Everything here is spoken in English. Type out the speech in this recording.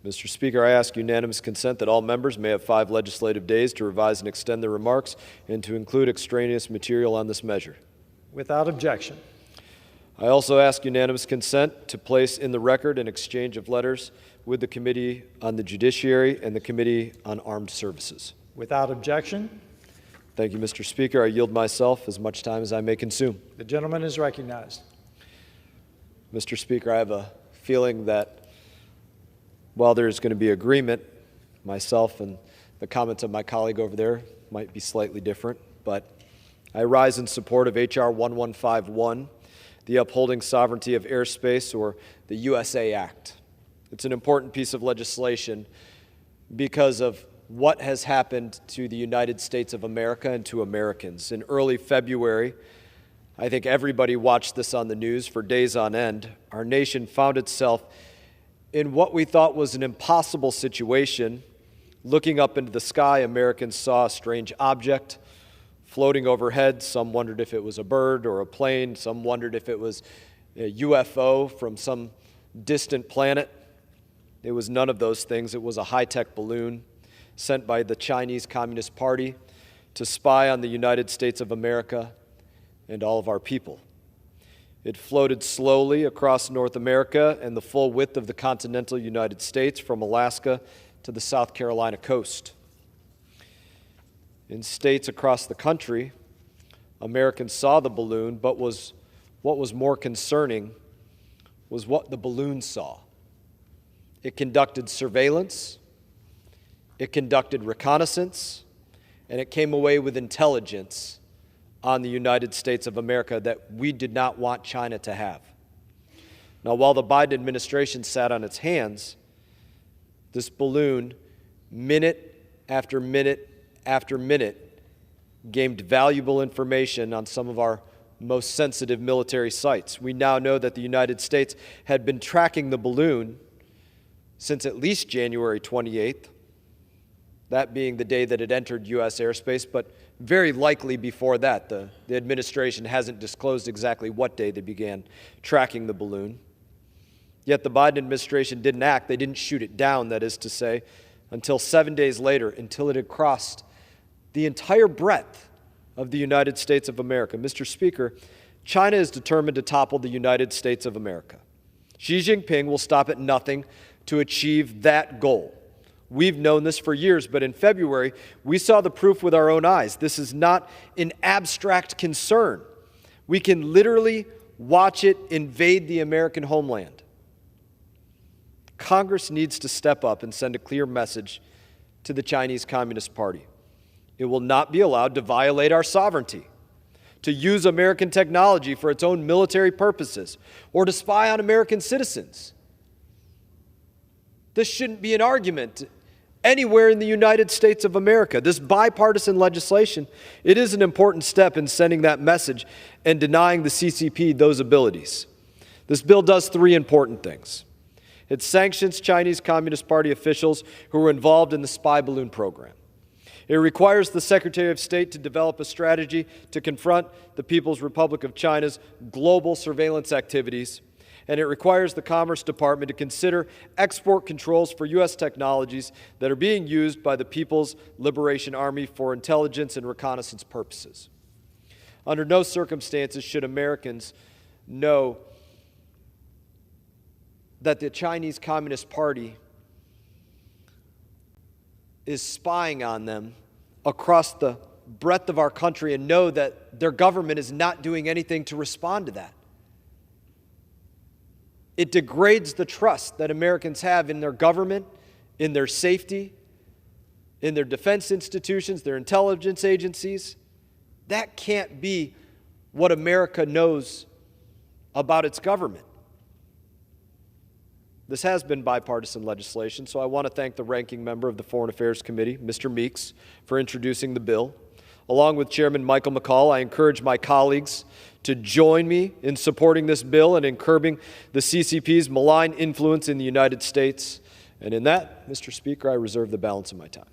Mr. Speaker, I ask unanimous consent that all members may have 5 legislative days to revise and extend their remarks and to include extraneous material on this measure. Without objection. I also ask unanimous consent to place in the record an exchange of letters with the Committee on the Judiciary and the Committee on Armed Services. Without objection. Thank you, Mr. Speaker. I yield myself as much time as I may consume. The gentleman is recognized. Mr. Speaker, I have a feeling that while there's going to be agreement, myself and the comments of my colleague over there might be slightly different, but I rise in support of H.R. 1151, the Upholding Sovereignty of Airspace, or the USA Act. It's an important piece of legislation because of what has happened to the United States of America and to Americans. In early February, I think everybody watched this on the news for days on end. Our nation found itself in what we thought was an impossible situation. Looking up into the sky, Americans saw a strange object floating overhead. Some wondered if it was a bird or a plane. Some wondered if it was a UFO from some distant planet. It was none of those things. It was a high-tech balloon sent by the Chinese Communist Party to spy on the United States of America and all of our people. It floated slowly across North America and the full width of the continental United States from Alaska to the South Carolina coast. In states across the country, Americans saw the balloon, but what was more concerning was what the balloon saw. It conducted surveillance, it conducted reconnaissance, and it came away with intelligence on the United States of America that we did not want China to have. Now, while the Biden administration sat on its hands, this balloon, minute after minute after minute, gained valuable information on some of our most sensitive military sites. We now know that the United States had been tracking the balloon since at least January 28th, that being the day that it entered U.S. airspace, but very likely before that. The administration hasn't disclosed exactly what day they began tracking the balloon. Yet the Biden administration didn't act. They didn't shoot it down, that is to say, until 7 days later, until it had crossed the entire breadth of the United States of America. Mr. Speaker, China is determined to topple the United States of America. Xi Jinping will stop at nothing to achieve that goal. We've known this for years, but in February, we saw the proof with our own eyes. This is not an abstract concern. We can literally watch it invade the American homeland. Congress needs to step up and send a clear message to the Chinese Communist Party. It will not be allowed to violate our sovereignty, to use American technology for its own military purposes, or to spy on American citizens. This shouldn't be an argument anywhere in the United States of America. This bipartisan legislation, it is an important step in sending that message and denying the CCP those abilities. This bill does 3 important things. It sanctions Chinese Communist Party officials who were involved in the spy balloon program. It requires the Secretary of State to develop a strategy to confront the People's Republic of China's global surveillance activities. And it requires the Commerce Department to consider export controls for U.S. technologies that are being used by the People's Liberation Army for intelligence and reconnaissance purposes. Under no circumstances should Americans know that the Chinese Communist Party is spying on them across the breadth of our country and know that their government is not doing anything to respond to that. It degrades the trust that Americans have in their government, in their safety, in their defense institutions, their intelligence agencies. That can't be what America knows about its government. This has been bipartisan legislation, so I want to thank the ranking member of the Foreign Affairs Committee, Mr. Meeks, for introducing the bill. Along with Chairman Michael McCall, I encourage my colleagues to join me in supporting this bill and in curbing the CCP's malign influence in the United States. And in that, Mr. Speaker, I reserve the balance of my time.